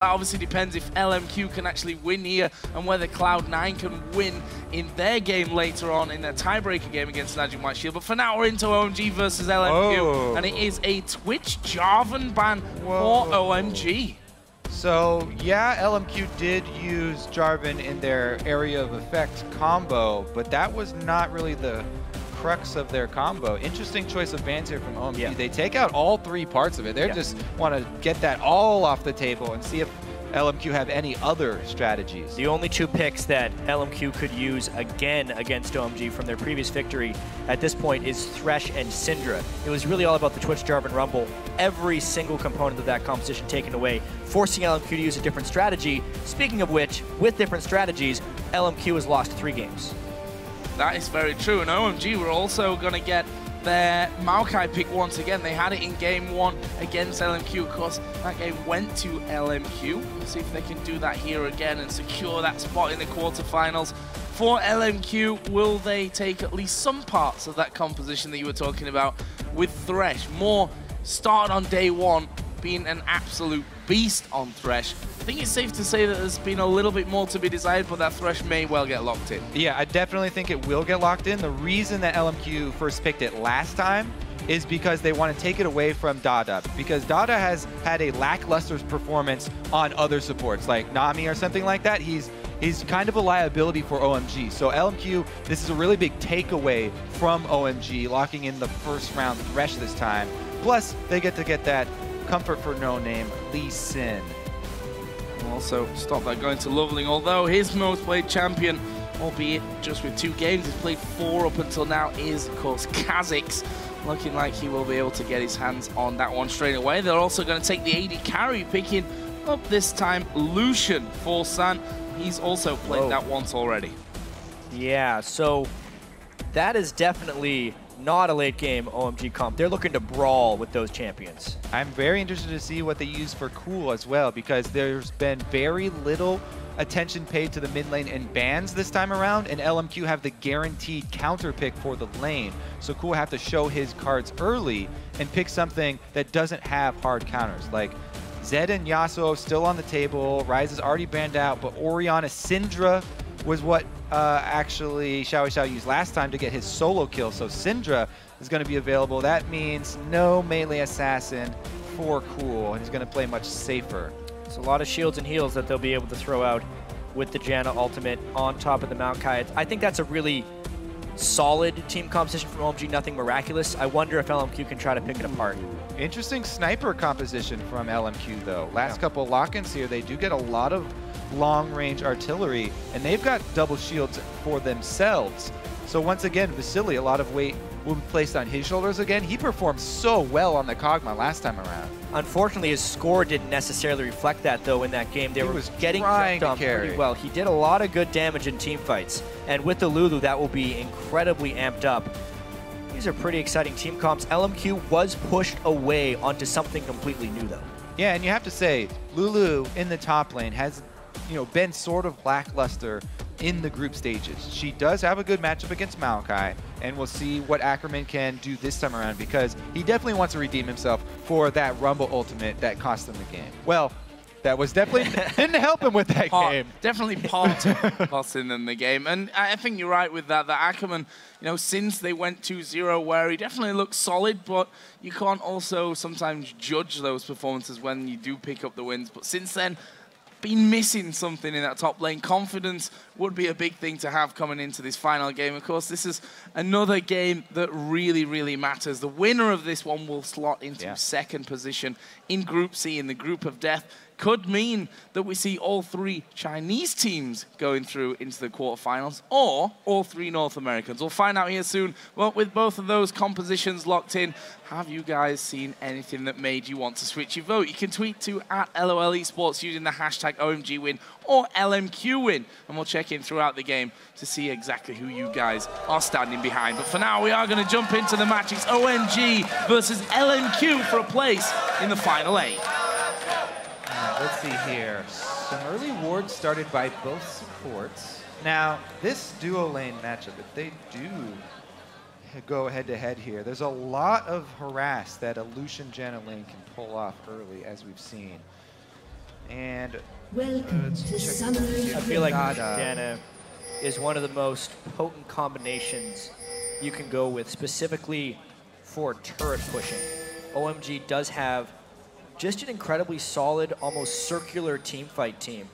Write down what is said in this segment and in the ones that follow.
That obviously depends if LMQ can actually win here and whether Cloud9 can win in their game later on in their tiebreaker game against Najin White Shield. But for now, we're into OMG versus LMQ, and it is a Twitch Jarvan ban for OMG. So, yeah, LMQ did use Jarvan in their area of effect combo, but that was not really the crux of their combo. Interesting choice of bans here from OMG. Yeah. They take out all three parts of it. They just want to get that all off the table and see if LMQ have any other strategies. The only two picks that LMQ could use again against OMG from their previous victory at this point is Thresh and Syndra. It was really all about the Twitch Jarvan Rumble. Every single component of that composition taken away, forcing LMQ to use a different strategy. Speaking of which, with different strategies, LMQ has lost 3 games. That is very true, and OMG were also going to get their Maokai pick once again. They had it in game 1 against LMQ. Of course, that game went to LMQ. We'll see if they can do that here again and secure that spot in the quarterfinals. For LMQ, will they take at least some parts of that composition that you were talking about with Thresh? More started on day 1, being an absolute beast on Thresh. I think it's safe to say that there's been a little bit more to be desired, but that Thresh may well get locked in. Yeah, I definitely think it will get locked in. The reason that LMQ first picked it last time is because they want to take it away from Dade, because Dade has had a lackluster performance on other supports, like Nami or something like that. He's kind of a liability for OMG. So LMQ, this is a really big takeaway from OMG, locking in the first round Thresh this time. Plus, they get that comfort for no name, Lee Sin. Also, stop that going to Loveling, although his most played champion, albeit just with 2 games, he's played 4 up until now, is of course Kha'Zix. Looking like he will be able to get his hands on that one straight away. They're also going to take the AD carry, picking up this time Lucian for San. He's also played that once already. Yeah, so that is definitely not a late game OMG comp. They're looking to brawl with those champions. I'm very interested to see what they use for Cool as well, because there's been very little attention paid to the mid lane and bans this time around, and LMQ have the guaranteed counter pick for the lane. So Cool have to show his cards early and pick something that doesn't have hard counters. Like Zed and Yasuo still on the table, Ryze is already banned out, but Orianna Syndra was what actually Xiao used last time to get his solo kill. So Syndra is going to be available. That means no melee assassin for Cool, and he's going to play much safer. It's a lot of shields and heals that they'll be able to throw out with the Janna ultimate on top of the Maokai. I think that's a really solid team composition from OMG, nothing miraculous. I wonder if LMQ can try to pick it apart. Interesting sniper composition from LMQ though. Last couple lock-ins here, they do get a lot of long-range artillery, and they've got double shields for themselves. So once again, Vasily, a lot of weight will be placed on his shoulders again. He performed so well on the Kog'Maw last time around. Unfortunately, his score didn't necessarily reflect that, though, in that game. They were getting jumped on pretty well. He did a lot of good damage in team fights, and with the Lulu, that will be incredibly amped up. These are pretty exciting team comps. LMQ was pushed away onto something completely new, though. Yeah, and you have to say, Lulu in the top lane has been sort of lackluster in the group stages. She does have a good matchup against Maokai, and we'll see what Ackerman can do this time around, because he definitely wants to redeem himself for that Rumble ultimate that cost him the game. Well, that was definitely didn't help him with that game. Definitely part costing them the game, and I think you're right with that. That Ackerman, since they went 2-0, where he definitely looks solid, but you can't also sometimes judge those performances when you do pick up the wins. But since then, been missing something in that top lane. Confidence would be a big thing to have coming into this final game. Of course, this is another game that really, really matters. The winner of this one will slot into second position in Group C in the Group of Death. Could mean that we see all 3 Chinese teams going through into the quarterfinals, or all 3 North Americans. We'll find out here soon. Well, with both of those compositions locked in, have you guys seen anything that made you want to switch your vote? You can tweet to @LOL eSports using the hashtag OMG win or LMQ win, and we'll check in throughout the game to see exactly who you guys are standing behind. But for now, we are going to jump into the match. It's OMG versus LMQ for a place in the final 8. Let's see here. Some early wards started by both supports. Now, this duo lane matchup, if they do go head-to-head here, there's a lot of harass that a Lucian Janna lane can pull off early, as we've seen. And Welcome to Summer. I feel like Dade. Dana is one of the most potent combinations you can go with, specifically for turret pushing. OMG does have just an incredibly solid, almost circular teamfight team.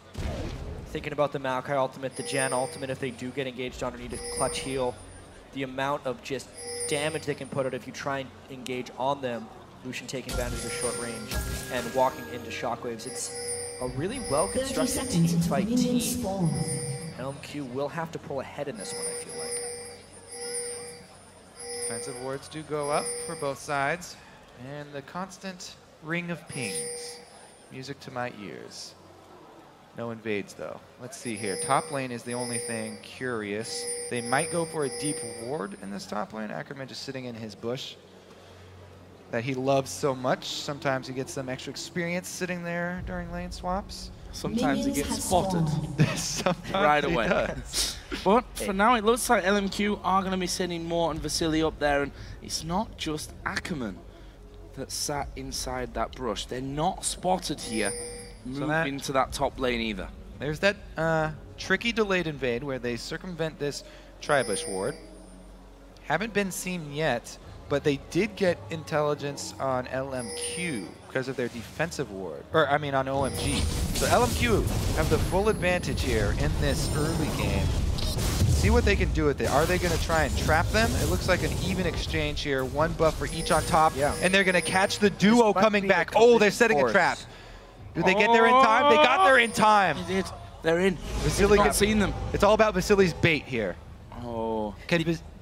Thinking about the Maokai ultimate, the Jan ultimate, if they do get engaged underneath a clutch heal, the amount of just damage they can put out if you try and engage on them, Lucian taking advantage of the short range and walking into shockwaves. It's a really well-constructed teamfight team. LMQ will have to pull ahead in this one, I feel like. Defensive wards do go up for both sides. And the constant ring of pings. Music to my ears. No invades, though. Let's see here. Top lane is the only thing curious. They might go for a deep ward in this top lane. Ackerman just sitting in his bush that he loves so much. Sometimes he gets some extra experience sitting there during lane swaps. Sometimes he gets spotted Sometimes right he away. does. But for now, it looks like LMQ are going to be sending Mort and Vasily up there, and it's not just Ackerman that sat inside that brush. They're not spotted here, moving to that top lane either. There's that tricky delayed invade where they circumvent this Tribush ward. Haven't been seen yet, but they did get intelligence on LMQ because of their defensive ward, or I mean on OMG. So LMQ have the full advantage here in this early game. See what they can do with it. Are they going to try and trap them? It looks like an even exchange here. One buff for each on top, and they're going to catch the duo coming back. Oh, they're setting a trap. Did they get there in time? They got there in time. They did. They're in. Vasily I've seen them. It's all about Vasily's bait here. Oh.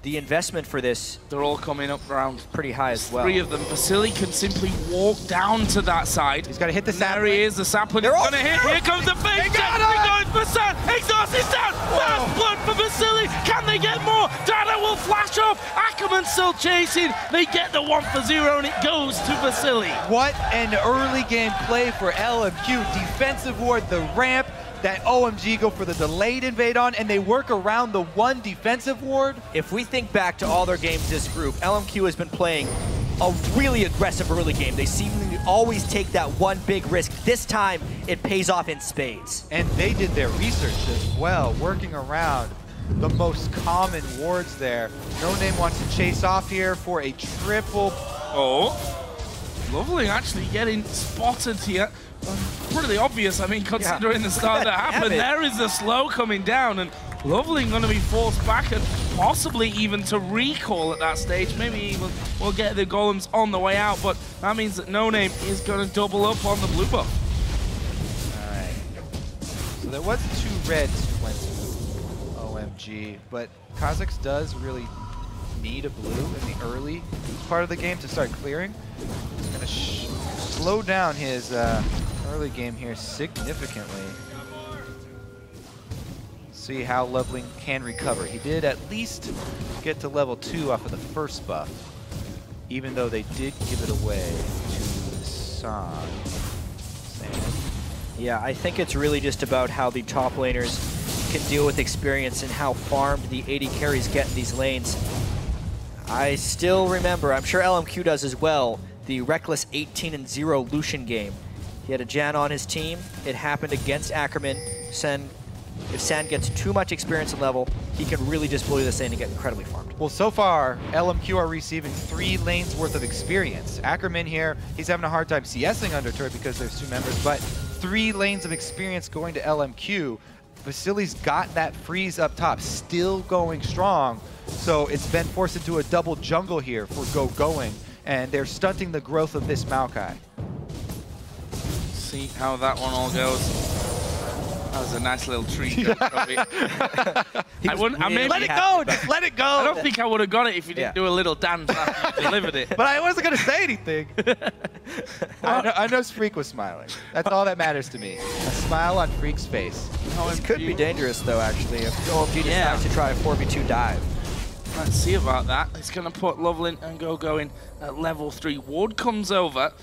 The investment for this, They're all coming up round. pretty high as well. 3 of them. Vasily can simply walk down to that side. He's got to hit the There he is, the sapling is going to hit. Here comes the fake. They're going for San. Exhaust is down. Fast blood for Vasily. Can they get more? Dade will flash off. Ackerman still chasing. They get the 1 for 0 and it goes to Vasily. What an early game play for LMQ. Defensive ward, the ramp that OMG go for the delayed invade on, and they work around the one defensive ward. If we think back to all their games this group, LMQ has been playing a really aggressive early game. They seemingly always take that one big risk. This time, it pays off in spades. And they did their research as well, working around the most common wards there. No Name wants to chase off here for a triple. Oh, lovely actually getting spotted here. Pretty obvious, I mean, considering the start that happened. There is the slow coming down, and Lovely going to be forced back and possibly even to recall at that stage. Maybe we'll get the golems on the way out, but that means that No Name is going to double up on the blue buff. All right. So there was 2 reds who went to OMG, but Kha'Zix does really need a blue in the early part of the game to start clearing. He's going to slow down his early game here significantly. See how Lovely can recover. He did at least get to level 2 off of the first buff, even though they did give it away to San. Yeah, I think it's really just about how the top laners can deal with experience and how farmed the AD carries get in these lanes. I still remember, I'm sure LMQ does as well, the Rekkles 18-0 Lucian game. He had a Jan on his team. It happened against Ackerman. If San gets too much experience and level, he can really just bully this lane and get incredibly farmed. Well, so far, LMQ are receiving 3 lanes worth of experience. Ackerman here, he's having a hard time CSing under turret because there's 2 members, but 3 lanes of experience going to LMQ. Vasily's got that freeze up top, still going strong. So it's been forced into a double jungle here for Ggoong, and they're stunting the growth of this Maokai. See how that one all goes. That was a nice little treat. I mean, let it go! Just let it go! I don't think I would have got it if you didn't do a little dance after you delivered it. But I wasn't going to say anything. I know Freak was smiling. That's all that matters to me. A smile on Freak's face. This could be dangerous, though, actually, if OMG decides to try a 4v2 dive. Let's see about that. It's going to put Lovely and Ggoong at level 3. Ward comes over.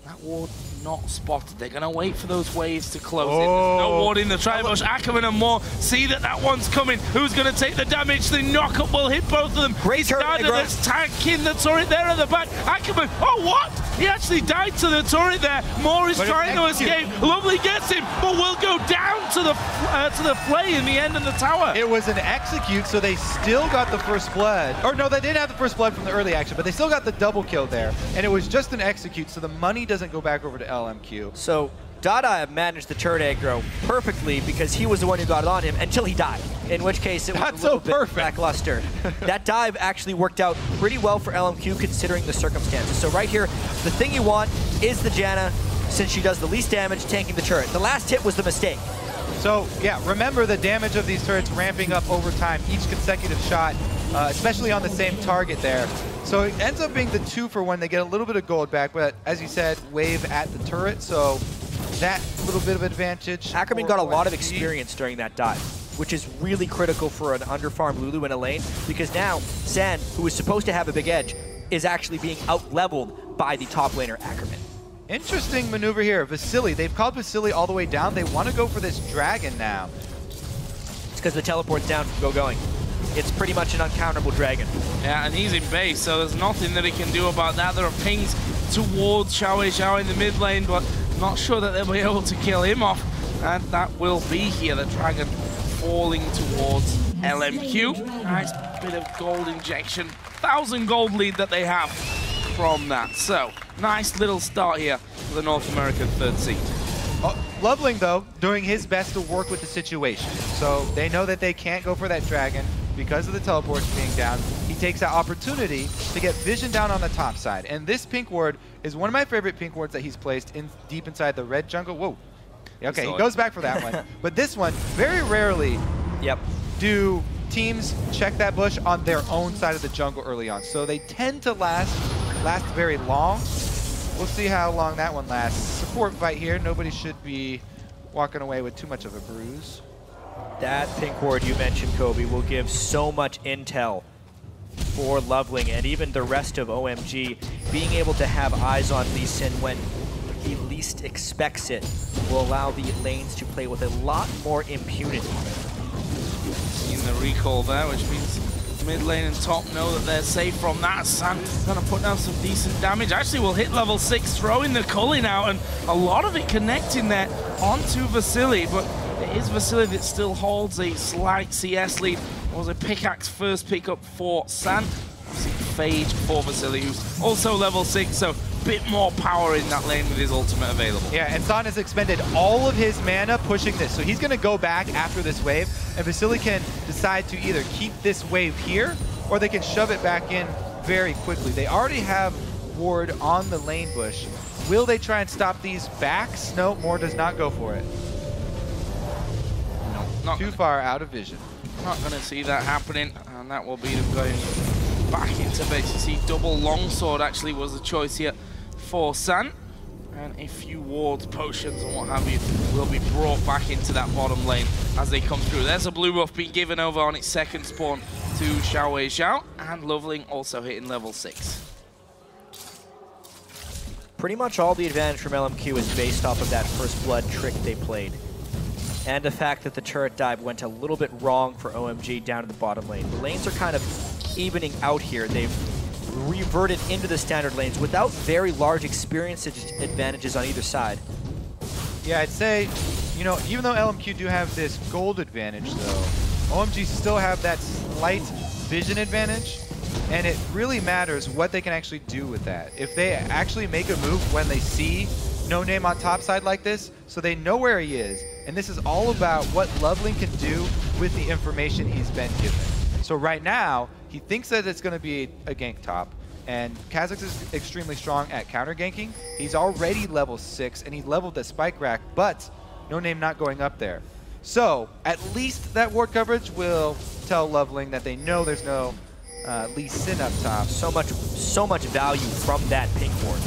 That ward not spotted. They're going to wait for those waves to close in. There's no ward in the tri-bush. Ackerman and Moore see that that one's coming. Who's going to take the damage? The knock-up will hit both of them. Great turret, that's tanking the turret there at the back. Ackerman, oh what? He actually died to the turret there. Moore is trying to escape. Lovely gets him, but will go down to the flay in the end of the tower. It was an execute, so they still got the first blood. Or no, they didn't have the first blood from the early action, but they still got the double kill there. And it was just an execute, so the money doesn't go back over to LMQ. So Dade managed the turret aggro perfectly because he was the one who got it on him until he died, in which case it was a little bit lackluster. That dive actually worked out pretty well for LMQ considering the circumstances. So right here, the thing you want is the Janna, since she does the least damage, tanking the turret. The last hit was the mistake. So yeah, remember the damage of these turrets ramping up over time, each consecutive shot, especially on the same target there. So it ends up being the 2-for-1. They get a little bit of gold back, but as you said, wave at the turret, so that little bit of advantage. Ackerman got a lot of experience during that dive, which is really critical for an underfarmed Lulu in a lane, because now San, who is supposed to have a big edge, is actually being out-leveled by the top laner Ackerman. Interesting maneuver here. Vasily, they've called Vasily all the way down. They want to go for this dragon now. It's because the teleport's down from Ggoong. It's pretty much an uncounterable dragon. Yeah, and he's in base, so there's nothing that he can do about that. There are pings towards Xiao in the mid lane, but not sure that they'll be able to kill him off. And that will be here, the dragon falling towards LMQ. Nice bit of gold injection. 1,000 gold lead that they have from that. So, nice little start here for the North American 3rd seed. Loveling, though, doing his best to work with the situation. So they know that they can't go for that dragon because of the teleports being down. He takes that opportunity to get vision down on the top side. And this pink ward is one of my favorite pink wards that he's placed in deep inside the red jungle. Whoa. Okay, he goes back for that one. But this one, very rarely do teams check that bush on their own side of the jungle early on. So they tend to last very long. We'll see how long that one lasts. Support fight here. Nobody should be walking away with too much of a bruise. That pink ward you mentioned, Kobe, will give so much intel for Loveling and even the rest of OMG. Being able to have eyes on Lee Sin when he least expects it will allow the lanes to play with a lot more impunity. In the recall there, which means mid lane and top know that they're safe from that. San gonna put down some decent damage. Actually, will hit level 6, throwing the culling out, and a lot of it connecting there onto Vasily, but it is Vasily that still holds a slight CS lead. It was a pickaxe first pickup for San. Obviously, Phage for Vasily, who's also level 6, so bit more power in that lane with his ultimate available. Yeah, and San has expended all of his mana pushing this, so he's going to go back after this wave, and Vasily can decide to either keep this wave here, or they can shove it back in very quickly. They already have ward on the lane bush. Will they try and stop these backs? No, Moore does not go for it. No, not too far out of vision. Not going to see that happening, and that will be them going back into base. You see, double longsword actually was the choice here for San, and a few wards, potions, and what have you will be brought back into that bottom lane as they come through. There's a blue buff being given over on its second spawn to Xiao, and Loveling also hitting level 6. Pretty much all the advantage from LMQ is based off of that first blood trick they played, and the fact that the turret dive went a little bit wrong for OMG down to the bottom lane. The lanes are kind of evening out here. They've reverted into the standard lanes without very large experience advantages on either side. Yeah, I'd say, you know, even though LMQ do have this gold advantage, though, OMG still have that slight vision advantage, and it really matters what they can actually do with that. If they actually make a move when they see No Name on top side like this, so they know where he is, and this is all about what Loveling can do with the information he's been given. So right now, he thinks that it's going to be a gank top, and Kha'Zix is extremely strong at counter ganking. He's already level 6, and he leveled the spike rack, but No Name not going up there. So at least that ward coverage will tell Loveling that they know there's no Lee Sin up top. So much value from that pink ward.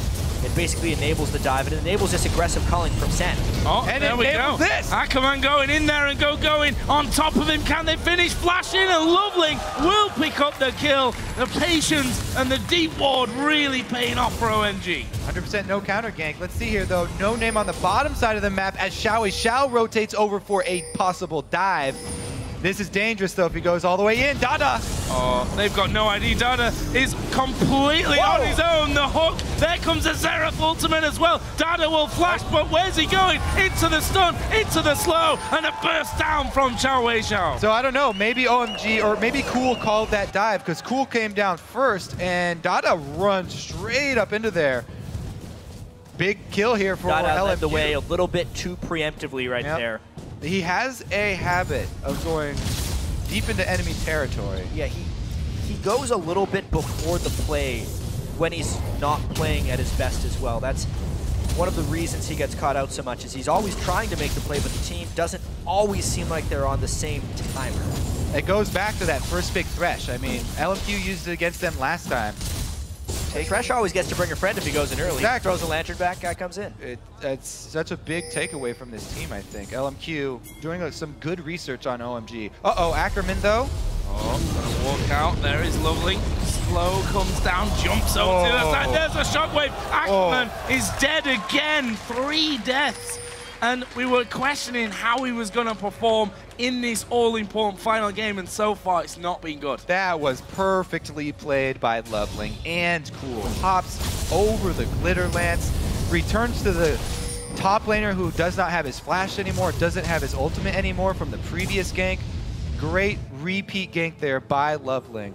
It basically enables the dive, and it enables this aggressive calling from Sen. Oh, And there we go. this. Ackerman going in there and going on top of him. Can they finish? Flash in, and Loveling will pick up the kill. The patience and the deep ward really paying off for OMG. 100% no counter gank. Let's see here though. No name on the bottom side of the map as Xiao rotates over for a possible dive. This is dangerous though if he goes all the way in. Dade! Oh, they've got no ID. Dade is completely on his own. The hook. There comes a Xerath ultimate as well. Dade will flash, but where's he going? Into the stun, into the slow, and a burst down from Xiao. So I don't know, maybe OMG or maybe Cool called that dive because Cool came down first and Dade runs straight up into there. Big kill here for Dade LMQ. led the way a little bit too preemptively right there. He has a habit of going deep into enemy territory. Yeah, he goes a little bit before the play when he's not playing at his best as well. That's one of the reasons he gets caught out so much, is he's always trying to make the play, but the team doesn't always seem like they're on the same timer. It goes back to that first big thresh. I mean, LMQ used it against them last time. Thresh always gets to bring a friend if he goes in early. Exactly. Throws a lantern back, guy comes in. It's such a big takeaway from this team, I think. LMQ doing some good research on OMG. Uh-oh, Ackerman though. Oh, gonna walk out. There is Loveling. Slow comes down, jumps over to the side. There's a shockwave. Ackerman is dead again. 3 deaths. And we were questioning how he was going to perform in this all-important final game, and so far it's not been good. That was perfectly played by Loveling and Cool. Hops over the Glitter Lance, returns to the top laner who does not have his flash anymore, doesn't have his ultimate anymore from the previous gank. Great repeat gank there by Loveling.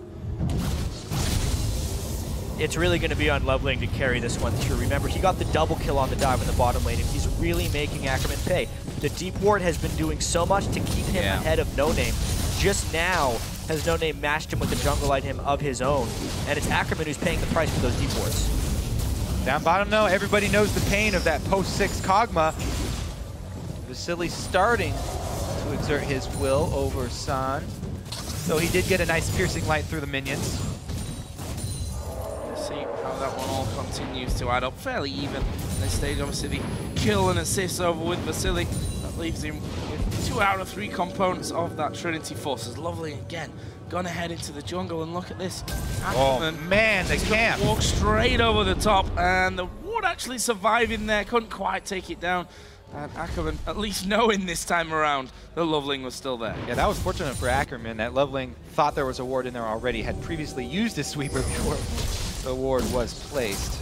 It's really going to be on Loveling to carry this one through. Remember, he got the double kill on the dive in the bottom lane, and he's really making Ackerman pay. The deep ward has been doing so much to keep him ahead of No Name. Just now has No Name matched him with a jungle item of his own, and it's Ackerman who's paying the price for those deep wards. Down bottom though, everybody knows the pain of that post-6 Kog'Maw. Vasily starting to exert his will over San. So he did get a nice piercing light through the minions. See how that one all continues to add up fairly even in this stage. Obviously the kill and assist over with Vasily, that leaves him with 2 out of 3 components of that Trinity Force. As Lovely again gone ahead into the jungle, and look at this. Oh man, the camp walk straight over the top, and the ward actually surviving there, couldn't quite take it down. And Ackerman at least knowing this time around that Loveling was still there. Yeah, that was fortunate for Ackerman that Loveling thought there was a ward in there already, had previously used his sweeper before the ward was placed.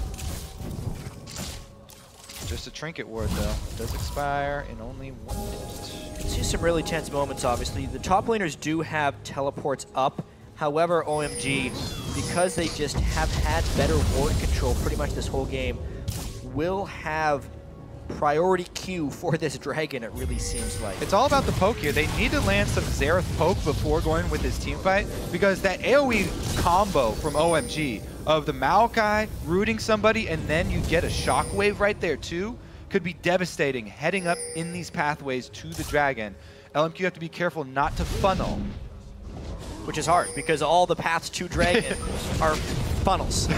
Just a trinket ward though. Does expire in only 1 minute. You can see some really tense moments, obviously. The top laners do have teleports up. However, OMG, because they just have had better ward control pretty much this whole game, will have priority queue for this dragon, it really seems like. It's all about the poke here. They need to land some Xerath poke before going with this team fight, because that AoE combo from OMG of the Maokai rooting somebody and then you get a shockwave right there too could be devastating heading up in these pathways to the dragon. LMQ have to be careful not to funnel. Which is hard, because all the paths to dragon are funnels.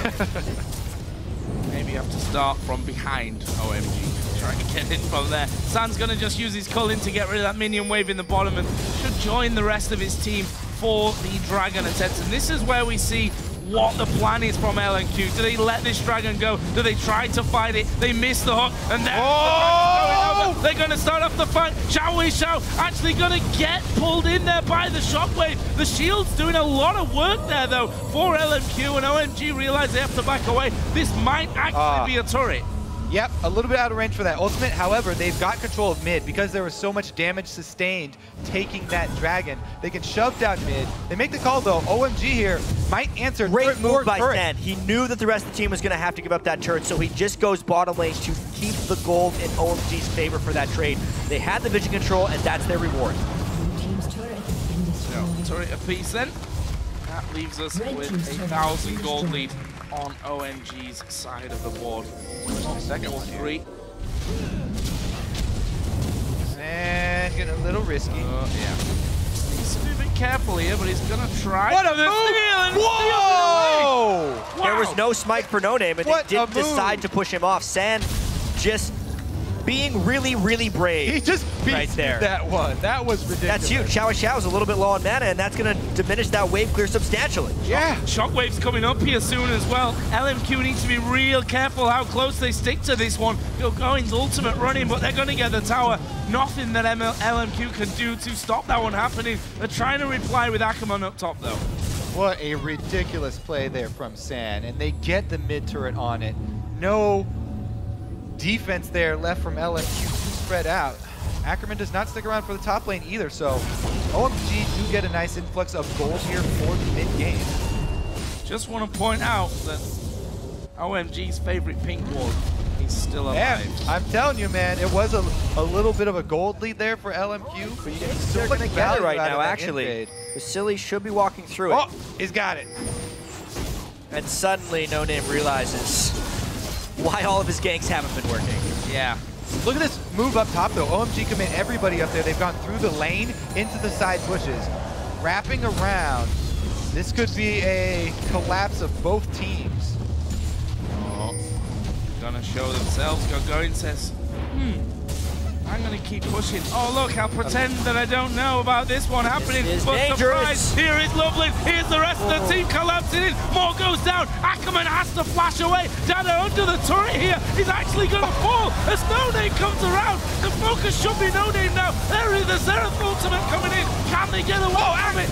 Maybe you have to start from behind OMG. Trying to get in from there. San's going to just use his culling to get rid of that minion wave in the bottom and should join the rest of his team for the dragon attempt. And this is where we see what the plan is from LMQ. Do they let this dragon go? Do they try to fight it? They miss the hook, and then they're going to start off the fight. Xiao actually going to get pulled in there by the shockwave. The shield's doing a lot of work there, though, for LMQ, and OMG realize they have to back away. This might actually be a turret. Yep, a little bit out of range for that ultimate. However, they've got control of mid because there was so much damage sustained taking that dragon. They can shove down mid. They make the call though. OMG here might answer. Great move by Sen. He knew that the rest of the team was going to have to give up that turret, so he just goes bottom lane to keep the gold in OMG's favor for that trade. They had the vision control, and that's their reward. Turret apiece then. That leaves us with 1,000 gold lead on OMG's side of the board. Second one, 3. And getting a little risky. Yeah. Needs to be a bit careful here, but he's gonna try. What a move! Whoa! Whoa! Wow. There was no smite for No Name, and What they didn't a move. decide to push him off. San just being really, really brave. He just beat right there. that one. That was ridiculous. That's huge. Xiao's a little bit low on mana, and that's going to diminish that wave clear substantially. Yeah. Shockwave's coming up here soon as well. LMQ needs to be real careful how close they stick to this one. Ggoong's ultimate running, but they're going to get the tower. Nothing that LMQ can do to stop that one happening. They're trying to reply with Acorn up top, though. What a ridiculous play there from San, and they get the mid turret on it. No defense there left from LMQ to spread out. Ackerman does not stick around for the top lane either, so OMG do get a nice influx of gold here for the mid game. Just want to point out that OMG's favorite pink ward is still alive. Yeah, I'm telling you, man, it was a little bit of a gold lead there for LMQ. But They're going to get it right now, actually. Vasily should be walking through it. Oh, he's got it. And suddenly, No Name realizes why all of his ganks haven't been working. Yeah. Look at this move up top, though. OMG commit everybody up there. They've gone through the lane into the side bushes, wrapping around. This could be a collapse of both teams. Oh, gonna show themselves. Ggoong says, I'm gonna keep pushing. Oh look, I'll pretend that I don't know about this one happening. This is but dangerous. surprise, here is Lovely. Here's the rest of the team collapsing in. More goes down. Ackerman has to flash away. Dade under the turret here. He's actually gonna fall as No Name comes around. The focus should be No Name now. There is the Xerath ultimate coming in. Can they get away from it?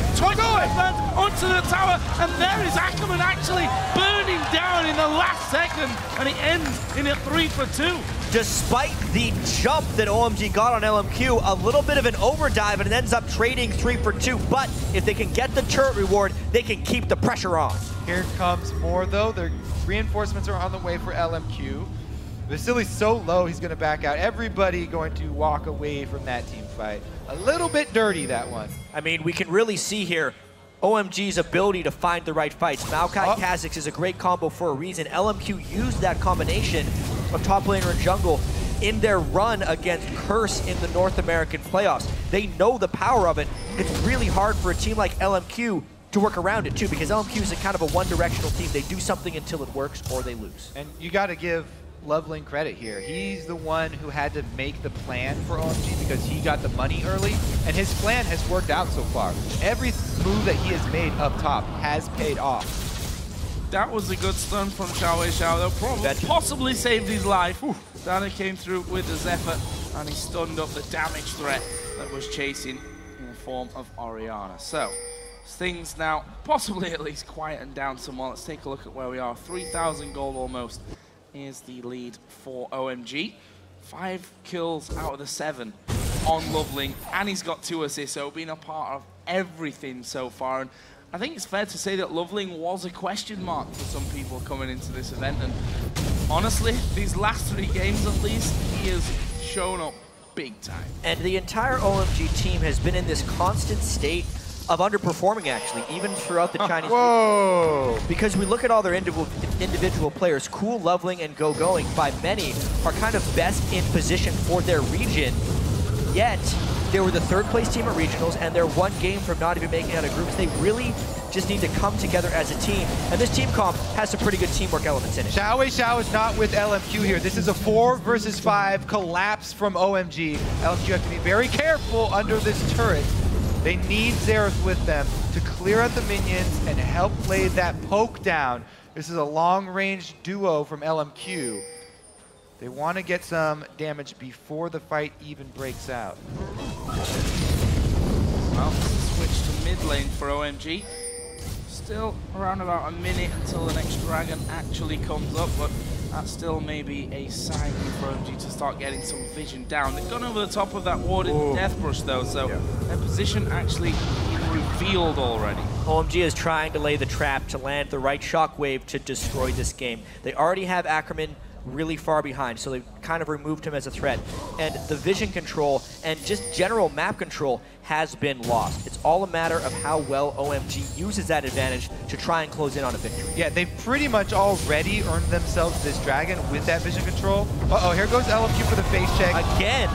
Onto the tower, and there is Ackerman actually burning down in the last second, and it ends in a 3-for-2. Despite the jump that OMG got on LMQ, a little bit of an overdrive, and it ends up trading 3-for-2. But if they can get the turret reward, they can keep the pressure on. Here comes more, though. Their reinforcements are on the way for LMQ. Vasily's so low, he's going to back out. Everybody going to walk away from that team fight. A little bit dirty, that one. I mean, we can really see here OMG's ability to find the right fights. Maokai Kha'Zix is a great combo for a reason. LMQ used that combination of top laner and jungle in their run against Curse in the North American playoffs. They know the power of it. It's really hard for a team like LMQ to work around it too, because LMQ is a kind of a one-directional team. They do something until it works or they lose. And you got to give Loveling credit here. He's the one who had to make the plan for OMG because he got the money early, and his plan has worked out so far. Every move that he has made up top has paid off. That was a good stun from Xiao. They'll probably possibly saved his life. Dade came through with the Zephyr, and he stunned up the damage threat that was chasing in the form of Orianna. So, things now possibly at least quieten down somewhat. Let's take a look at where we are. 3,000 gold almost is the lead for OMG. 5 kills out of the 7 on Loveling, and he's got 2 assists, so being a part of everything so far. And I think it's fair to say that Loveling was a question mark for some people coming into this event, and honestly, these last 3 games at least, he has shown up big time. And the entire OMG team has been in this constant state of underperforming, actually, even throughout the Chinese Whoa! Because we look at all their individual players, Cool, Loveling, and Ggoong, by many, are kind of best in position for their region, yet they were the 3rd place team at regionals, and they're 1 game from not even making out of groups. They really just need to come together as a team, and this team comp has some pretty good teamwork elements in it. Xiao is not with LMQ here. This is a 4 versus 5 collapse from OMG. LMQ have to be very careful under this turret. They need Xerath with them to clear out the minions and help lay that poke down. This is a long-range duo from LMQ. They want to get some damage before the fight even breaks out. Well, switch to mid lane for OMG. Still around about a minute until the next dragon actually comes up, but that still may be a sign for OMG to start getting some vision down. They've gone over the top of that ward in the Death Brush though, so their position actually revealed already. OMG is trying to lay the trap to land the right shockwave to destroy this game. They already have Ackerman really far behind, so they've kind of removed him as a threat. And the vision control and just general map control has been lost. It's all a matter of how well OMG uses that advantage to try and close in on a victory. Yeah, they've pretty much already earned themselves this dragon with that vision control. Uh-oh, here goes LMQ for the face check. Again.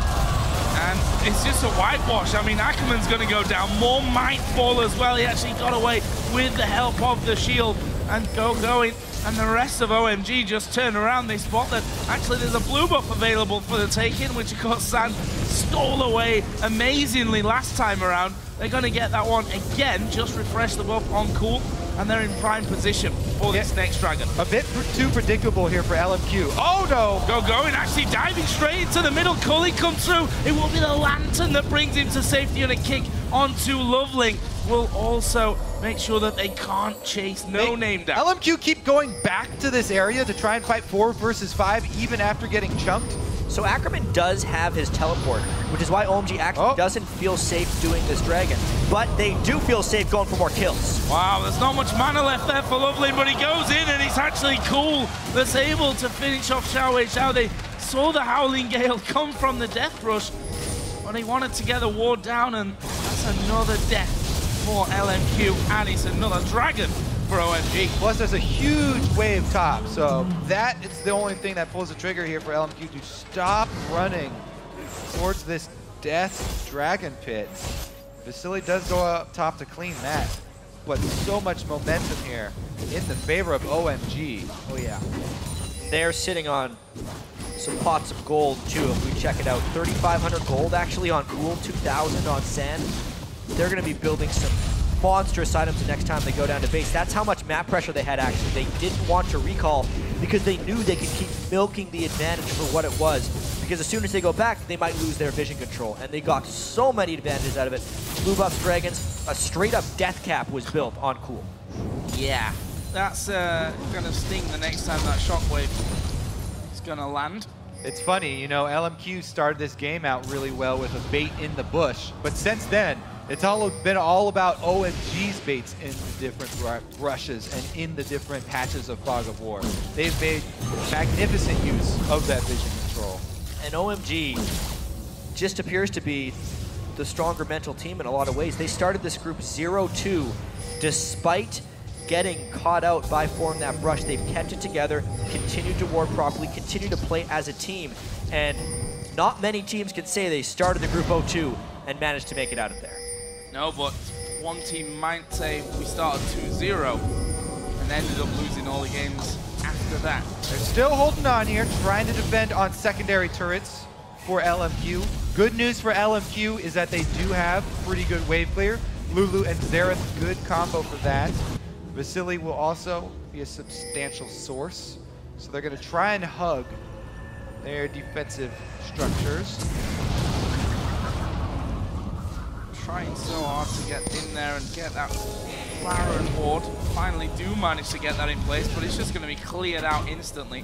And it's just a whitewash. I mean, Ackerman's going to go down. More might fall as well. He actually got away with the help of the shield. and Ggoong and the rest of OMG just turn around. They spot that actually there's a blue buff available for the taking, which of course San stole away amazingly last time around. They're going to get that one again, just refresh the buff on Cool, and they're in prime position for this next dragon. A bit too predictable here for LMQ. Oh no! Ggoong actually diving straight into the middle. Cully comes through. It will be the lantern that brings him to safety, and a kick onto Loveling will also make sure that they can't chase No Name down. LMQ keep going back to this area to try and fight 4 versus 5 even after getting chunked. So Ackerman does have his teleport, which is why OMG actually doesn't feel safe doing this dragon. But they do feel safe going for more kills. Wow, there's not much mana left there for Loveling, but he goes in and he's actually Cool that's able to finish off Xiao Xiao. They saw the Howling Gale come from the Death Rush, but he wanted to get the ward down, and that's another death for LMQ, and it's another dragon for OMG. Plus there's a huge wave top, so that is the only thing that pulls the trigger here for LMQ to stop running towards this death dragon pit. Vasily does go up top to clean that, but so much momentum here in the favor of OMG. Oh yeah. They're sitting on some pots of gold too, if we check it out. 3,500 gold actually on Cool, 2,000 on Sand. They're going to be building some monstrous items the next time they go down to base. That's how much map pressure they had actually. They didn't want to recall because they knew they could keep milking the advantage for what it was. Because as soon as they go back, they might lose their vision control. And they got so many advantages out of it. Blue buff dragons, a straight up death cap was built on Cool. Yeah, that's going to sting the next time that shockwave is going to land. It's funny, you know, LMQ started this game out really well with a bait in the bush, but since then, it's been all about OMG's baits in the different rushes and in the different patches of Fog of War. They've made magnificent use of that vision control. And OMG just appears to be the stronger mental team in a lot of ways. They started this group 0-2 despite getting caught out by 4 in that brush. They've kept it together, continued to ward properly, continued to play as a team, and not many teams can say they started the group 0-2 and managed to make it out of there. No, but one team might say we started 2-0 and ended up losing all the games after that. They're still holding on here, trying to defend on secondary turrets for LMQ. Good news for LMQ is that they do have pretty good wave clear. Lulu and Xerath, good combo for that. Vasily will also be a substantial source, so they're going to try and hug their defensive structures. Trying so hard to get in there and get that Baron ward. Finally do manage to get that in place, but it's just going to be cleared out instantly.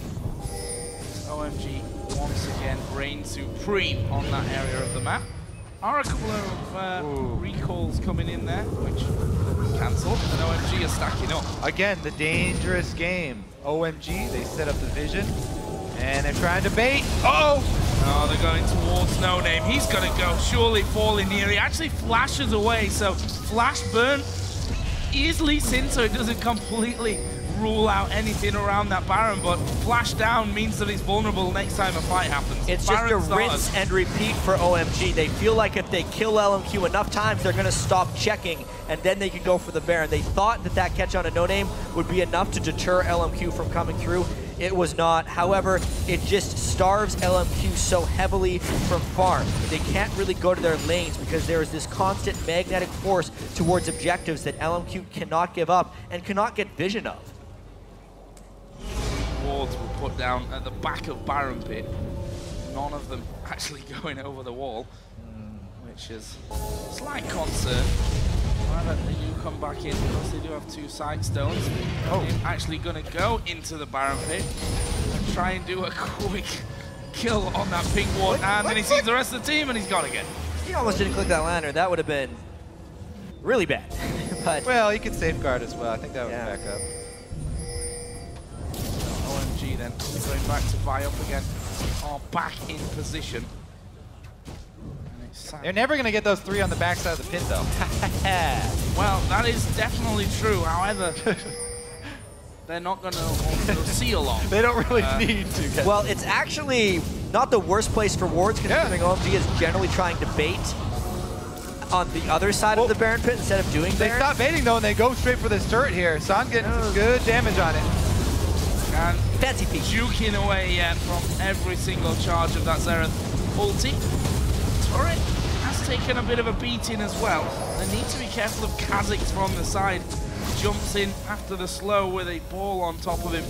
OMG once again reign supreme on that area of the map. Are a couple of recalls coming in there, which cancelled, and OMG are stacking up. Again, the dangerous game. OMG, they set up the vision, and they're trying to bait. Oh, they're going towards No Name. He's going to go, surely falling near. He actually flashes away, so flash burn easily seen, so it doesn't completely rule out anything around that Baron, but flash down means that he's vulnerable next time a fight happens. It's just a rinse and repeat for OMG. They feel like if they kill LMQ enough times, they're going to stop checking, and then they can go for the Baron. They thought that that catch on a No Name would be enough to deter LMQ from coming through. It was not. However, it just starves LMQ so heavily from far. They can't really go to their lanes because there is this constant magnetic force towards objectives that LMQ cannot give up and cannot get vision of. Wards were put down at the back of Baron Pit. None of them actually going over the wall, which is a slight concern. However, they do come back in because they do have 2 side stones. They're actually going to go into the Baron Pit and try and do a quick kill on that pink ward, and then he sees the rest of the team and he's gone again. He almost didn't click that lantern. That would have been really bad. But well, he could safeguard as well. I think that would back up. OMG then, going back to buy up again, are back in position. They're never going to get those 3 on the backside of the pit, though. Well, that is definitely true. However, they're not going to see along. They don't really need to get well, it's actually not the worst place for wards, considering OMG is generally trying to bait. on the other side of the Baron pit instead of doing They Baron. stop baiting though, and they go straight for this turret here. San getting some good damage on it. And Fancy feet. juking away from every single charge of that Xerath ulti. Turret has taken a bit of a beating as well. They need to be careful of Kha'Zix from the side. Jumps in after the slow with a ball on top of him.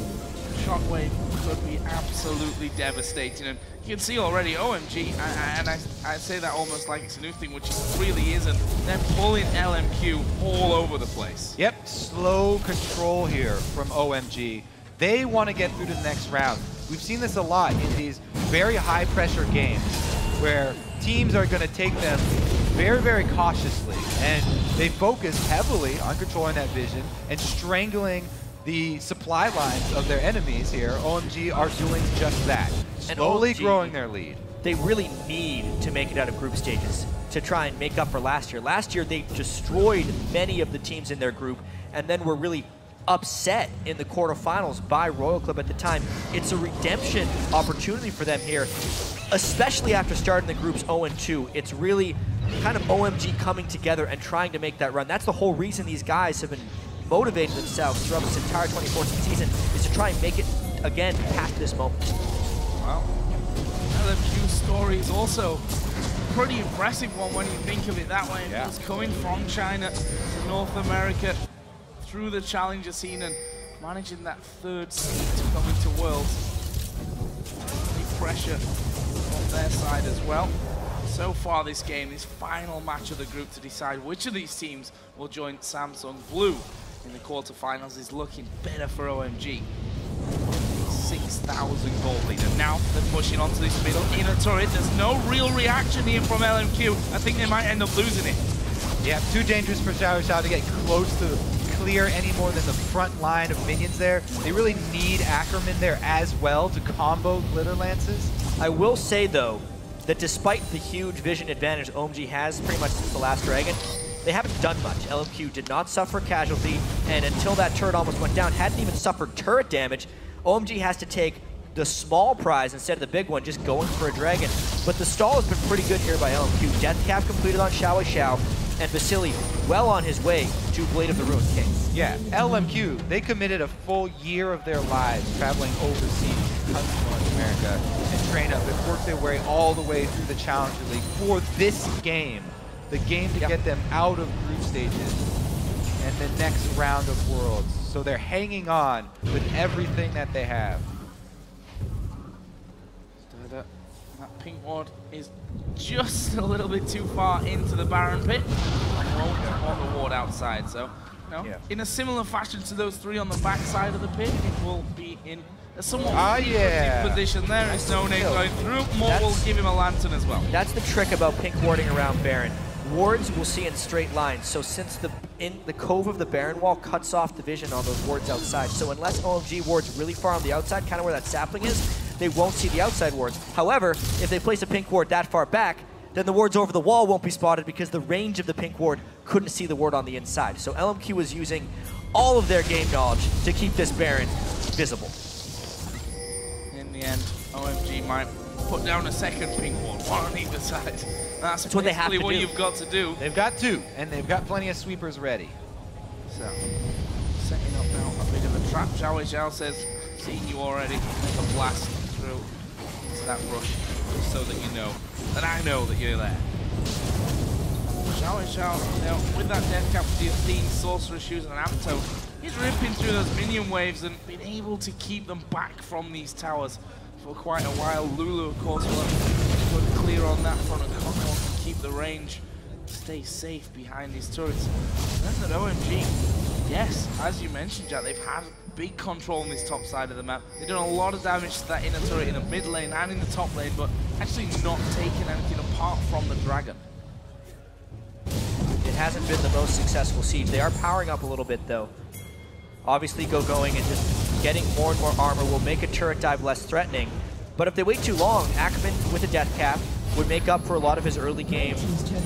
Shockwave could be absolutely devastating. And you can see already OMG, and I say that almost like it's a new thing, which it really isn't. They're pulling LMQ all over the place. Yep, slow control here from OMG. They want to get through to the next round. We've seen this a lot in these very high pressure games where teams are going to take them very, very cautiously, and they focus heavily on controlling that vision and strangling the supply lines of their enemies here. OMG are doing just that, slowly growing their lead. They really need to make it out of group stages to try and make up for last year. Last year, they destroyed many of the teams in their group and then were really upset in the quarterfinals by Royal Club at the time. It's a redemption opportunity for them here, especially after starting the groups 0-2. It's really kind of OMG coming together and trying to make that run. That's the whole reason these guys have been motivating themselves throughout this entire 2014 season, is to try and make it again past this moment. Well, LMQ's story is also a pretty impressive one when you think of it that way. Yeah. It's coming from China to North America through the challenger scene and managing that third seed to come into Worlds. Big pressure on their side as well. So far this game, this final match of the group to decide which of these teams will join Samsung Blue in the quarterfinals is looking better for OMG. 6,000 gold lead, and now they're pushing onto this middle inner turret. There's no real reaction here from LMQ. I think they might end up losing it. Yeah, too dangerous for Xiao to get close to clear any more than the front line of minions there. They really need Ackerman there as well to combo Glitter Lances. I will say, though, that despite the huge vision advantage OMG has pretty much since the last Dragon, they haven't done much. LMQ did not suffer casualty, and until that turret almost went down, hadn't even suffered turret damage. OMG has to take the small prize instead of the big one, just going for a Dragon. But the stall has been pretty good here by LMQ. Death Cap completed on Xiao, and Vasily well on his way to Blade of the Ruined King. Yeah, LMQ, they committed a full year of their lives traveling overseas to come to North America and train up and work their way all the way through the Challenger League for this game. The game to get them out of group stages and the next round of Worlds. So they're hanging on with everything that they have. That pink ward is just a little bit too far into the Baron pit. Won't want the ward outside, so in a similar fashion to those three on the back side of the pit, it will be in a somewhat position there. It's no name going through. More will give him a lantern as well. That's the trick about pink warding around Baron. Wards we'll see in straight lines, so since the cove of the Baron wall cuts off the vision on those wards outside, so unless OMG wards really far on the outside, kind of where that sapling is, they won't see the outside wards. However, if they place a pink ward that far back, then the wards over the wall won't be spotted because the range of the pink ward couldn't see the ward on the inside. So LMQ was using all of their game knowledge to keep this Baron visible. In the end, OMG might put down a second pink ward, one on either side. That's what they have to what do. You've got to do. They've got two, and they've got plenty of sweepers ready. So, setting up now a bit of a trap. Xiao says, seeing you already, make a blast through into that rush, just so that you know, that I know that you're there. Xiao, now, with that death cap with the Athene, Sorcerer Shoes, and Amto, he's ripping through those minion waves and being able to keep them back from these towers for quite a while. Lulu, of course, will good clear on that front, and Ggoong can keep the range, stay safe behind these turrets. And then at OMG, yes, as you mentioned, Jack, they've had big control on this top side of the map. They've done a lot of damage to that inner turret in the mid lane and in the top lane, but actually not taking anything apart from the Dragon. It hasn't been the most successful siege. They are powering up a little bit, though. Obviously, Ggoong and just getting more and more armor will make a turret dive less threatening. But if they wait too long, Ackerman with a death cap would make up for a lot of his early game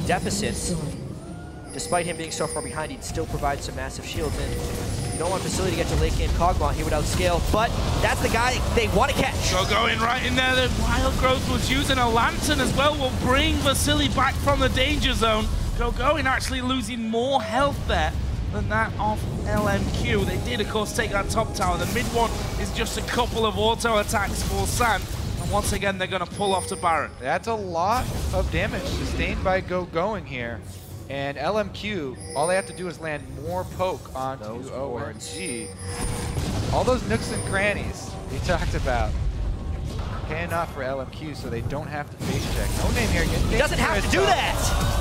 deficits. Despite him being so far behind, he'd still provide some massive shields. And you don't want Vasily to get to late game Kog'Maw. He would outscale, but that's the guy they want to catch. Going right in there. The Wild Growth was using a lantern as well. Will bring Vasily back from the danger zone. Ggoong actually losing more health there than that of LMQ. They did, of course, take that top tower. The mid one is just a couple of auto attacks for San. And once again, they're going to pull off to Baron. That's a lot of damage sustained by Ggoong here. And LMQ, all they have to do is land more poke onto OMG. All those nooks and crannies we talked about. Paying off for LMQ so they don't have to face check. No name here. He doesn't have to do that!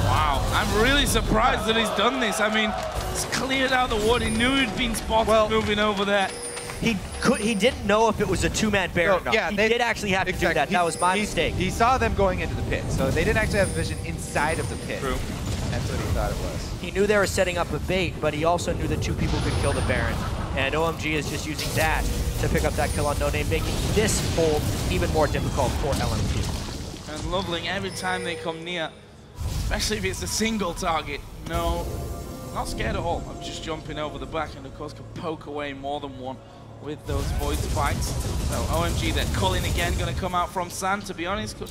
Wow, I'm really surprised that he's done this. I mean, he's cleared out the ward. He knew he'd been spotted moving over there. He didn't know if it was a two-man bear or not. Yeah, he did actually have to do that. That was my mistake. He saw them going into the pit, so they didn't actually have vision inside of the pit. True. That's what he thought it was. He knew they were setting up a bait, but he also knew that two people could kill the Baron. And OMG is just using that to pick up that kill on No Name, making this hold even more difficult for LMQ. And Loveling, every time they come near, especially if it's a single target, no, not scared at all of just jumping over the back, and of course can poke away more than one with those void spikes. So OMG, they're culling again, going to come out from San, to be honest, could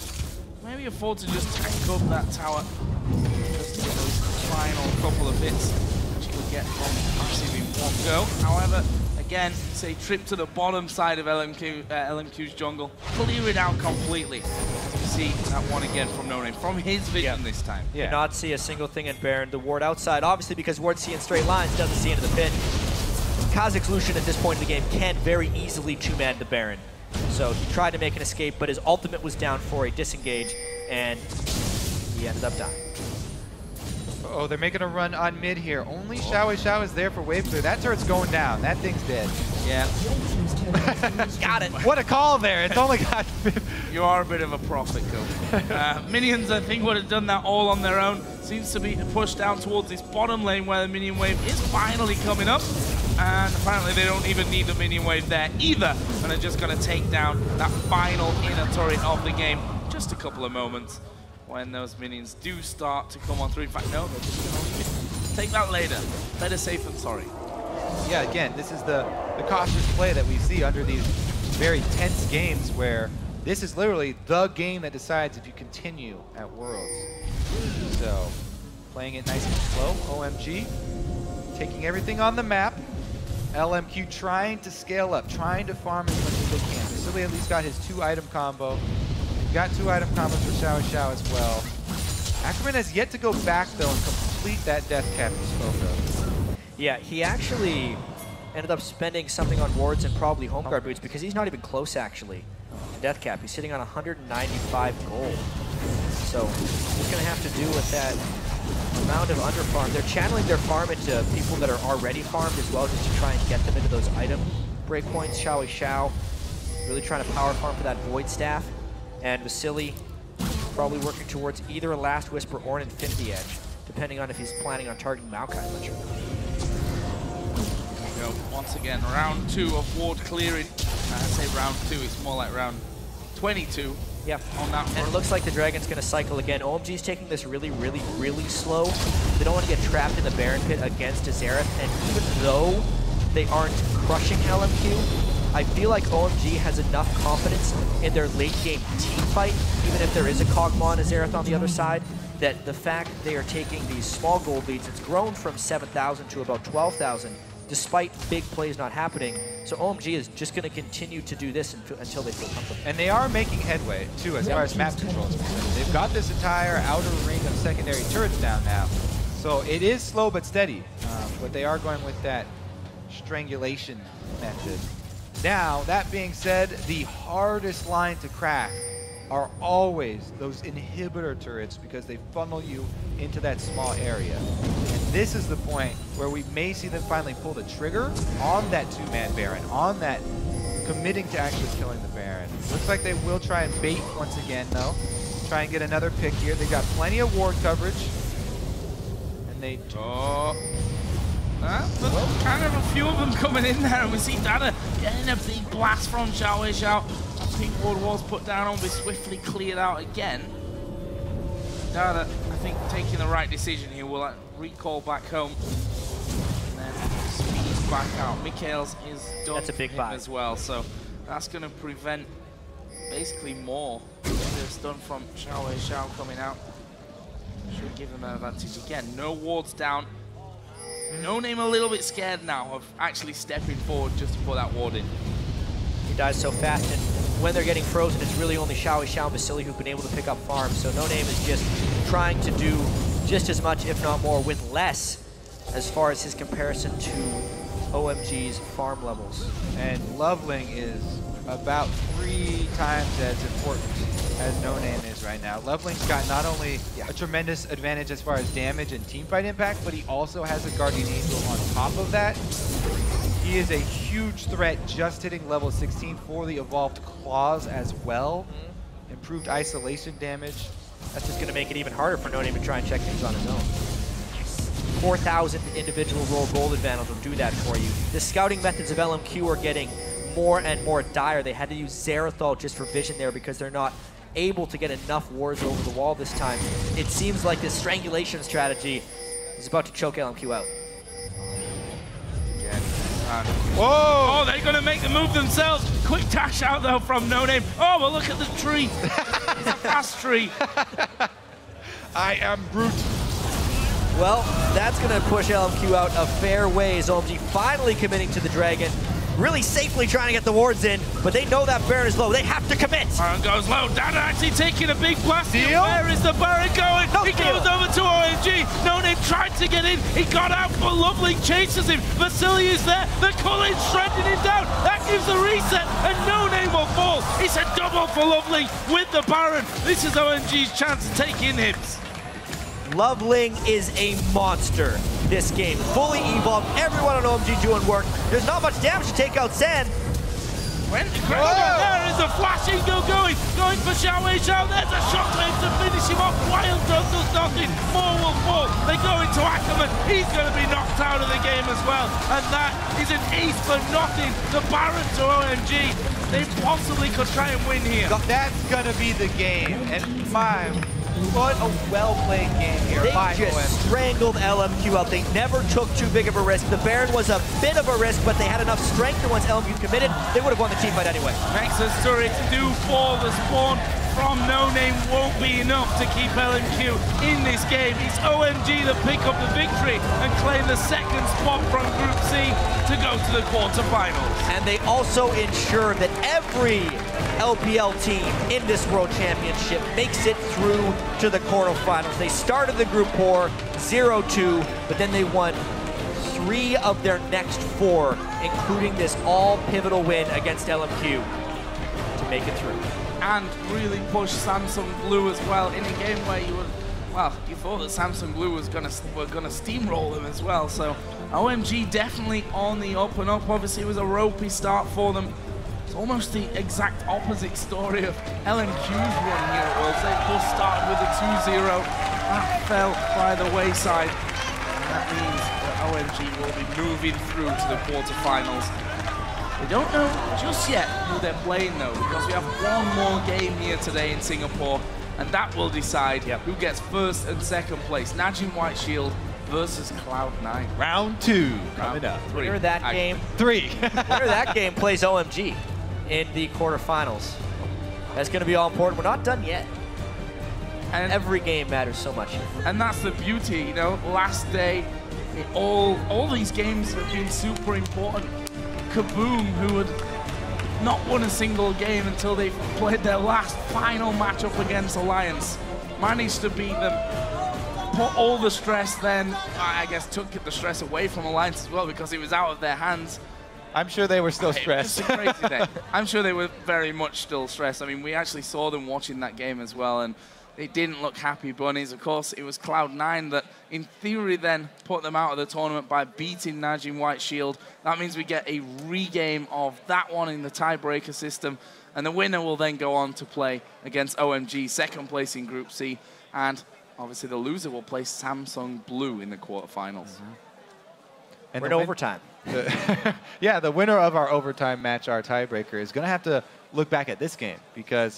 maybe afford to just tank up that tower just to get those final couple of hits which he could get from Massive in one go. However, again, it's a trip to the bottom side of LMQ's jungle. Clear it out completely. You see that one again from No Name, from his vision this time. Yeah. Did not see a single thing in Baron. The ward outside, obviously because ward see in straight lines, doesn't see into the pit. Kha'Zix's Lucian at this point in the game can very easily two-man the Baron. So he tried to make an escape, but his ultimate was down for a disengage, and he ended up dying. Oh, they're making a run on mid here. Only Xiao is there for wave clear. That turret's going down. That thing's dead. Yeah. Got it. What a call there. It's only got... You are a bit of a prophet, Go. Minions, I think, would have done that all on their own. Seems to be pushed down towards this bottom lane where the minion wave is finally coming up. And apparently they don't even need the minion wave there either. And they're just going to take down that final inner turret of the game. Just a couple of moments when those minions do start to come on through. In fact, no, they're just going to take that later. Better safe than sorry. Yeah, again, this is the cautious play that we see under these very tense games where this is literally the game that decides if you continue at Worlds. So, playing it nice and slow, OMG, taking everything on the map. LMQ trying to scale up, trying to farm as much as they can. Vasily at least got his 2-item combo. We've got 2-item combos for Xiao as well. Acorn has yet to go back, though, and complete that death cap he spoke of. Yeah, he actually ended up spending something on wards and probably home guard boots because he's not even close, actually, to death cap. He's sitting on 195 gold. So he's going to have to do with that amount of underfarm. They're channeling their farm into people that are already farmed as well, just to try and get them into those item breakpoints. Xiao really trying to power farm for that Void Staff. And Vasily probably working towards either a Last Whisper or an Infinity Edge, depending on if he's planning on targeting Maokai much or not. Go once again, round 2 of ward clearing. I'd say round 2, it's more like round 22. Yeah, on that and it looks like the Dragon's going to cycle again. OMG's taking this really slow. They don't want to get trapped in the Baron pit against Azereth, and even though they aren't crushing LMQ, I feel like OMG has enough confidence in their late game team fight, even if there is a Kog'Maw and Azereth on the other side, that the fact they are taking these small gold leads, it's grown from 7,000 to about 12,000, despite big plays not happening. So OMG is just going to continue to do this until they feel comfortable. And they are making headway, too, as far as map control is concerned. They've got this entire outer ring of secondary turrets down now. So it is slow but steady, but they are going with that strangulation method. Now, that being said, the hardest line to crack are always those inhibitor turrets because they funnel you into that small area. And this is the point where we may see them finally pull the trigger on that 2-man Baron, on that committing to actually killing the Baron. Looks like they will try and bait once again, though. Try and get another pick here. They got plenty of ward coverage. And they... but kind of a few of them coming in there, and we see Dade getting a big blast from Xiao. I think ward was put down on, be swiftly cleared out again. Dade, I think, taking the right decision here, will recall back home and then speed back out. Meteos is done. That's a big buy as well, so that's going to prevent basically more than it's done from Xiao coming out. Should give them an advantage again. No wards down. No Name a little bit scared now of actually stepping forward just to put that ward in. He dies so fast, and when they're getting frozen, it's really only Xiao and Vasily who've been able to pick up farms. So No Name is just trying to do just as much, if not more, with less as far as his comparison to OMG's farm levels. And Loveling is about 3 times as important as No Name is right now. Loveling's got not only a tremendous advantage as far as damage and teamfight impact, but he also has a Guardian Angel on top of that. He is a huge threat just hitting level 16 for the evolved claws as well. Improved isolation damage. That's just going to make it even harder for No Name to try and check things on his own. 4,000 individual roll gold advantage will do that for you. The scouting methods of LMQ are getting more and more dire. They had to use Zerathal just for vision there because they're not able to get enough wards over the wall this time. It seems like this strangulation strategy is about to choke LMQ out. Whoa! Oh, they're going to make the move themselves. Quick dash out, though, from No Name. Oh, but look at the tree. It's a fast tree. I am brute. Well, that's going to push LMQ out a fair ways. OMG finally committing to the Dragon. Really safely trying to get the wards in, but they know that Baron is low. They have to commit. Baron goes low. Dade actually taking a big blast. Deal? Where is the Baron going? No he deal. goes over to OMG. No Name tried to get in. He got out, but Loveling chases him. Vasily is there. The Cullen's shredding him down. That gives the reset, and No Name will fall. It's a double for Loveling with the Baron. This is OMG's chance to take in hits. Loveling is a monster this game. Fully evolved, everyone on OMG doing work. There's not much damage to take out Sand. When there is a flashing Ggoong going for Xiao. There's a shockwave to finish him off. Wild Dog does nothing. More will fall. They go into Ackerman. He's going to be knocked out of the game as well. And that is an ace for nothing. The Baron to OMG. They possibly could try and win here. That's going to be the game. And what a well-played game here. They just strangled LMQ out. They never took too big of a risk. The Baron was a bit of a risk, but they had enough strength, and once LMQ committed, they would have won the teamfight anyway. Nexus turrets do fall. The spawn from No Name won't be enough to keep LMQ in this game. It's OMG that pick up the victory and claim the second spot from Group C to go to the quarterfinals. And they also ensure that every LPL team in this World Championship makes it through to the quarterfinals. They started the Group 4 0-2, but then they won 3 of their next 4, including this all-pivotal win against LMQ to make it through. And really push Samsung Blue as well in a game where you thought that Samsung Blue was gonna steamroll them as well. So OMG definitely on the up and up. Obviously it was a ropey start for them. It's almost the exact opposite story of LMQ's run here at Worlds. They both started with a 2-0. That fell by the wayside. And that means that OMG will be moving through to the quarterfinals. We don't know just yet who they're playing though, because we have one more game here today in Singapore, and that will decide who gets first and second place. Najin White Shield versus Cloud9. Round 2 coming up. Winner of that game. 3. Winner of that game plays OMG in the quarterfinals. That's going to be all important. We're not done yet. And every game matters so much. And that's the beauty, you know. Last day, all these games have been super important. Ggoong, who had not won a single game until they played their last final matchup against Alliance, managed to beat them, put all the stress then, I guess took the stress away from Alliance as well because it was out of their hands. I'm sure they were still stressed. It's a crazy day. I'm sure they were very much still stressed. I mean, we actually saw them watching that game as well, and they didn't look happy bunnies. Of course, it was Cloud9 that, in theory, then put them out of the tournament by beating Najin White Shield. That means we get a regame of that one in the tiebreaker system, and the winner will then go on to play against OMG, second place in Group C, and obviously the loser will play Samsung Blue in the quarterfinals. And we're in overtime. Yeah, the winner of our overtime match, our tiebreaker, is going to have to look back at this game because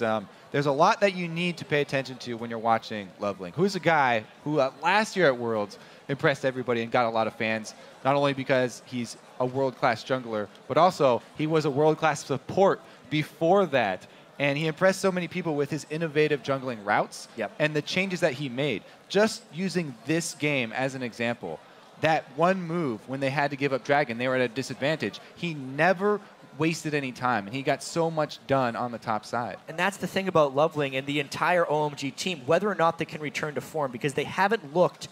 there's a lot that you need to pay attention to when you're watching Loveling, who's a guy who last year at Worlds impressed everybody and got a lot of fans, not only because he's a world-class jungler, but also he was a world-class support before that. And he impressed so many people with his innovative jungling routes and the changes that he made. Just using this game as an example, that one move when they had to give up Dragon, they were at a disadvantage. He never wasted any time, and he got so much done on the top side. And that's the thing about Loveling and the entire OMG team, whether or not they can return to form, because they haven't looked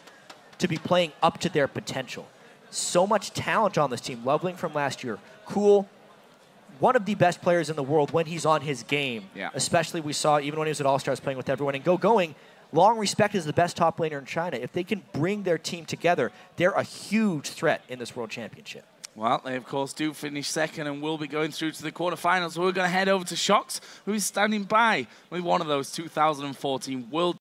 to be playing up to their potential. So much talent on this team. Loveling from last year, cool. One of the best players in the world when he's on his game. Especially we saw even when he was at All-Stars playing with everyone. And Ggoong, long respect, is the best top laner in China. If they can bring their team together, they're a huge threat in this World Championship. Well, they of course do finish second and will be going through to the quarterfinals. We're going to head over to Shox, who is standing by with one of those 2014 World